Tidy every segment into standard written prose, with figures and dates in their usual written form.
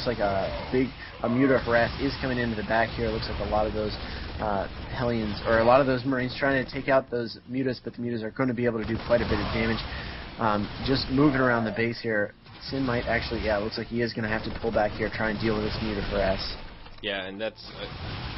looks like a Muta harass is coming into the back here. It looks like a lot of those Hellions, or a lot of those Marines trying to take out those Mutas, but the Mutas are going to be able to do quite a bit of damage. Just moving around the base here, SiN might actually, yeah, it looks like he is going to have to pull back here, try and deal with this Muta harass. Yeah, and that's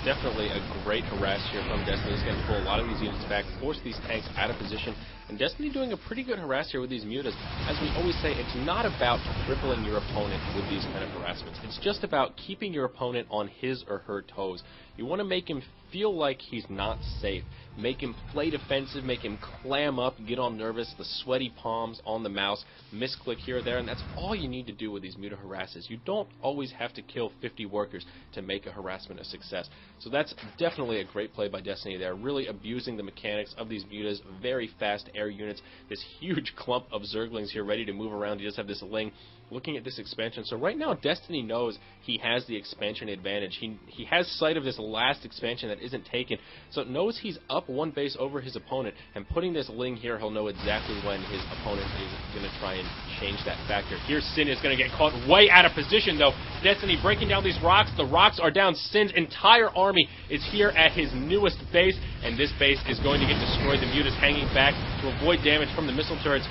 definitely a great harass here from Destiny. He's going to pull a lot of these units back, force these tanks out of position, and Destiny doing a pretty good harass here with these Mutas. As we always say, it's not about crippling your opponent with these kind of harassments. It's just about keeping your opponent on his or her toes. You want to make him feel like he's not safe. Make him play defensive, make him clam up, get all nervous, the sweaty palms on the mouse, misclick here or there, and that's all you need to do with these Muta harasses. You don't always have to kill 50 workers to make a harassment a success. So that's definitely a great play by Destiny there, really abusing the mechanics of these Mutas, very fast air units, this huge clump of Zerglings here ready to move around. You just have this Ling looking at this expansion. So right now, Destiny knows he has the expansion advantage. He has sight of this last expansion that isn't taken, so it knows he's up one base over his opponent, and putting this Ling here, he'll know exactly when his opponent is going to try and change that factor. Here, SiN is going to get caught way out of position, though. Destiny breaking down these rocks. The rocks are down. SiN's entire army is here at his newest base, and this base is going to get destroyed. The Mutas hanging back to avoid damage from the missile turrets.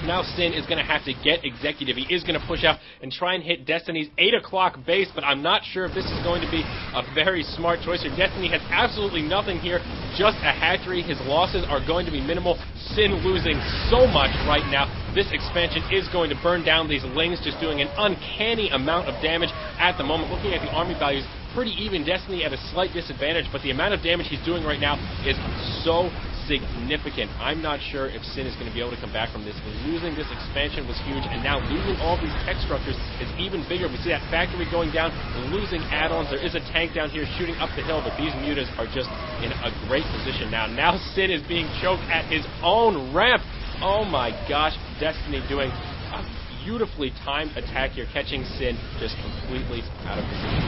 Now SiN is going to have to get executive. He is going to push out and try and hit Destiny's 8 o'clock base, but I'm not sure if this is going to be a very smart choice here. Destiny has absolutely nothing here, just a hatchery. His losses are going to be minimal. SiN losing so much right now. This expansion is going to burn down these Lings, just doing an uncanny amount of damage at the moment. Looking at the army values, pretty even. Destiny at a slight disadvantage, but the amount of damage he's doing right now is so significant. I'm not sure if SiN is going to be able to come back from this. Losing this expansion was huge, and now losing all these tech structures is even bigger. We see that factory going down, losing add-ons. There is a tank down here shooting up the hill, but these Mutas are just in a great position now. Now SiN is being choked at his own ramp. Oh my gosh, Destiny doing a beautifully timed attack here, catching SiN just completely out of position.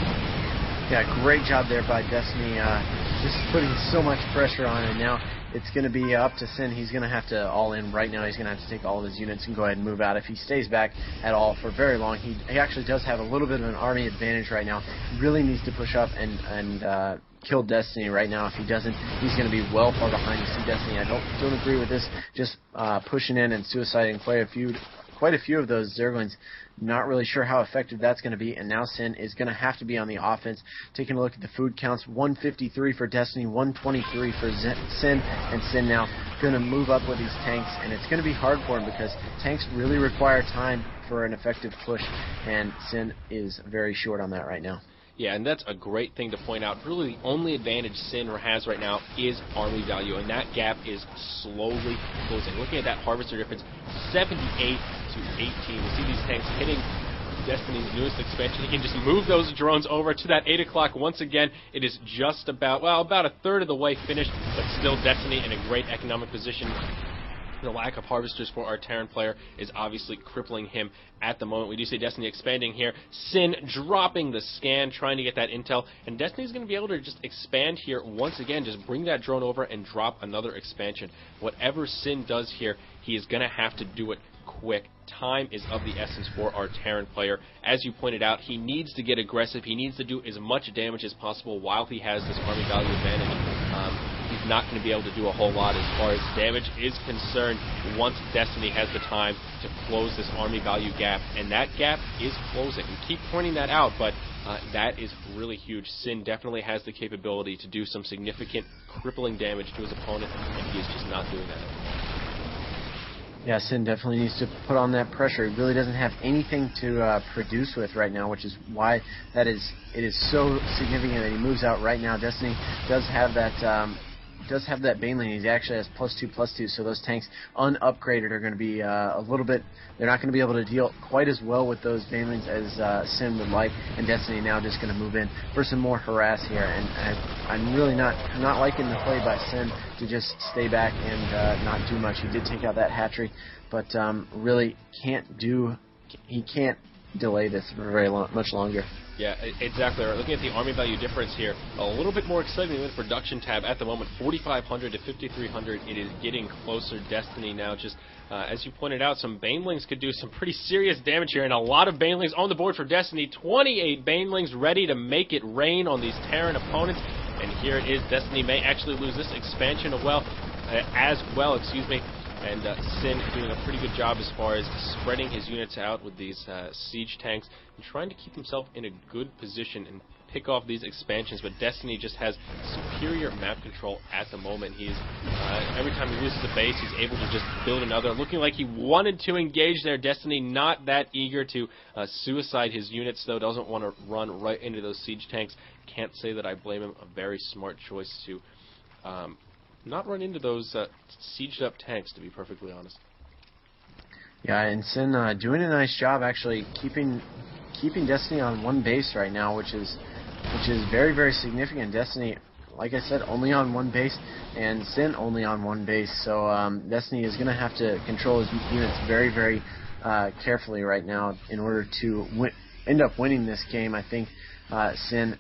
Yeah, great job there by Destiny, just putting so much pressure on it. Now it's going to be up to SiN. He's going to have to all in right now. He's going to have to take all of his units and go ahead and move out. If he stays back at all for very long, he actually does have a little bit of an army advantage right now. He really needs to push up and kill Destiny right now. If he doesn't, he's going to be well far behind. You see Destiny, I don't agree with this, just pushing in and suiciding quite a few of those Zerglings. Not really sure how effective that's going to be, and now SiN is going to have to be on the offense. Taking a look at the food counts, 153 for Destiny, 123 for SiN, and SiN now going to move up with these tanks, and it's going to be hard for him because tanks really require time for an effective push, and SiN is very short on that right now. Yeah, and that's a great thing to point out. Really, the only advantage SiN has right now is army value, and that gap is slowly closing. Looking at that harvester difference, 78 to 18. We see these tanks hitting Destiny's newest expansion. He can just move those drones over to that 8 o'clock. Once again, it is just about a third of the way finished, but still Destiny in a great economic position. The lack of harvesters for our Terran player is obviously crippling him at the moment. We do see Destiny expanding here. SiN dropping the scan, trying to get that intel. And Destiny's going to be able to just expand here once again. Just bring that drone over and drop another expansion. Whatever SiN does here, he is going to have to do it quick. Time is of the essence for our Terran player. As you pointed out, he needs to get aggressive. He needs to do as much damage as possible while he has this army value advantage. He's not going to be able to do a whole lot as far as damage is concerned once Destiny has the time to close this army value gap, and that gap is closing. We keep pointing that out, but that is really huge. SiN definitely has the capability to do some significant crippling damage to his opponent, and he is just not doing that. Yeah, SiN definitely needs to put on that pressure. He really doesn't have anything to produce with right now, which is why it is so significant that he moves out right now. Destiny does have that Baneling. He actually has +2/+2, so those tanks unupgraded are going to be a little bit. They're not going to be able to deal quite as well with those Banelings as SiN would like, and Destiny now just going to move in for some more harass here. And I'm really not liking the play by SiN to just stay back and not do much. He did take out that hatchery, but really he can't delay this for much longer. Yeah, exactly. Right. Looking at the army value difference here, a little bit more exciting than the production tab at the moment, 4,500 to 5,300. It is getting closer. Destiny now just, as you pointed out, some Banelings could do some pretty serious damage here, and a lot of Banelings on the board for Destiny. 28 Banelings ready to make it rain on these Terran opponents. And here it is. Destiny may actually lose this expansion as well. And SiN doing a pretty good job as far as spreading his units out with these siege tanks and trying to keep himself in a good position and pick off these expansions. But Destiny just has superior map control at the moment. He's every time he loses a base, he's able to just build another. Looking like he wanted to engage there. Destiny not that eager to suicide his units, though. Doesn't want to run right into those siege tanks. Can't say that I blame him. A very smart choice to not run into those sieged up tanks, to be perfectly honest. Yeah, and SiN doing a nice job actually keeping Destiny on one base right now, which is very, very significant. Destiny, like I said, only on one base, and SiN only on one base. So Destiny is going to have to control his units very, very carefully right now in order to end up winning this game. I think SiN.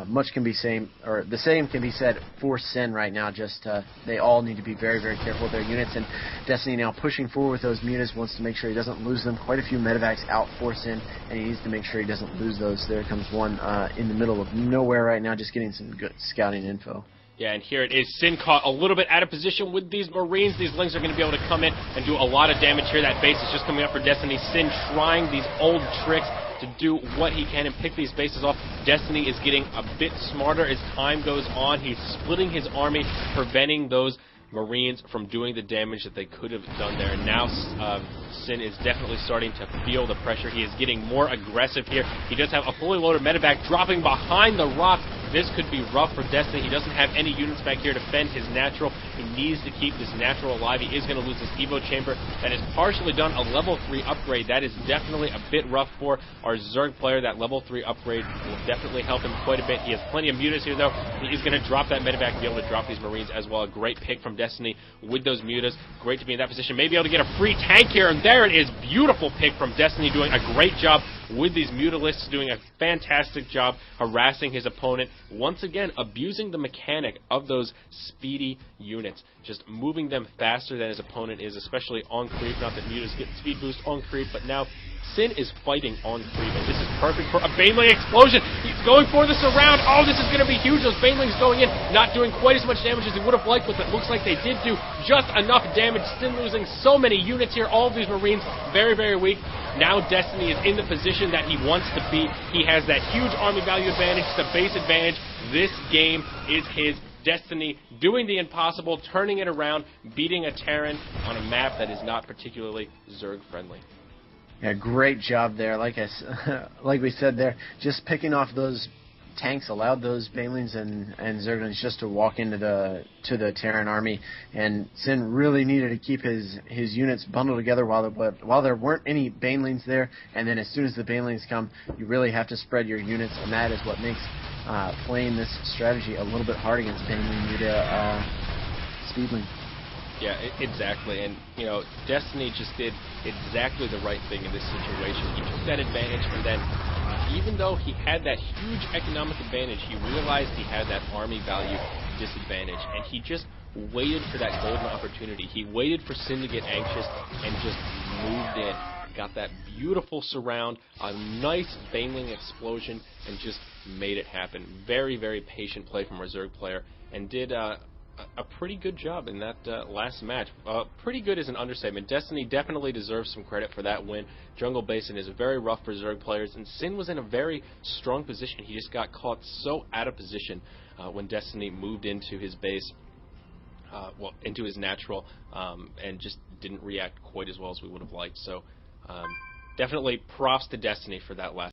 Much can be the same can be said for SiN right now. Just they all need to be very, very careful with their units. And Destiny now pushing forward with those mutas, wants to make sure he doesn't lose them. Quite a few medevacs out for SiN, and he needs to make sure he doesn't lose those. There comes one in the middle of nowhere right now, just getting some good scouting info. Yeah, and here it is. SiN caught a little bit out of position with these Marines. These Lings are going to be able to come in and do a lot of damage here. That base is just coming up for Destiny. SiN trying these old tricks to do what he can and pick these bases off. Destiny is getting a bit smarter as time goes on. He's splitting his army, preventing those Marines from doing the damage that they could have done there. And now SiN is definitely starting to feel the pressure. He is getting more aggressive here. He does have a fully loaded medevac dropping behind the rock. This could be rough for Destiny. He doesn't have any units back here to fend his natural. He needs to keep this natural alive. He is going to lose his Evo chamber. That is partially done. A level 3 upgrade. That is definitely a bit rough for our Zerg player. That level 3 upgrade will definitely help him quite a bit. He has plenty of mutas here, though. He is going to drop that medevac and be able to drop these Marines as well. A great pick from Destiny with those mutas. Great to be in that position. Maybe able to get a free tank here, and there it is. Beautiful pick from Destiny, doing a great job with these mutalisks, doing a fantastic job harassing his opponent. Once again, abusing the mechanic of those speedy units, just moving them faster than his opponent is, especially on creep. Not that mutas get speed boost on creep, but now SiN is fighting on creep, and this is perfect for a Baneling explosion. He's going for the surround. Oh, this is going to be huge. Those Banelings going in, not doing quite as much damage as he would have liked, but it looks like they did do just enough damage. SiN losing so many units here. All of these Marines very, very weak. Now Destiny is in the position that he wants to be. He has that huge army value advantage, the base advantage. This game is his. Destiny doing the impossible, turning it around, beating a Terran on a map that is not particularly Zerg friendly. Yeah, great job there. Like we said there, just picking off those tanks allowed those Banelings and Zerglings just to walk into the Terran army, and SiN really needed to keep his units bundled together while there weren't any Banelings there, and then as soon as the Banelings come, you really have to spread your units, and that is what makes playing this strategy a little bit hard against Baneling Muta Speedling. Yeah, exactly. And, you know, Destiny just did exactly the right thing in this situation. He took that advantage, and then even though he had that huge economic advantage, he realized he had that army value disadvantage, and he just waited for that golden opportunity. He waited for SiN to get anxious and just moved in. Got that beautiful surround, a nice Baneling explosion, and just made it happen. Very, very patient play from our Zerg player, and did a pretty good job in that last match. Pretty good is an understatement. Destiny definitely deserves some credit for that win. Jungle Basin is very rough for Zerg players, and SiN was in a very strong position. He just got caught so out of position when Destiny moved into his base, into his natural, and just didn't react quite as well as we would have liked. So definitely props to Destiny for that last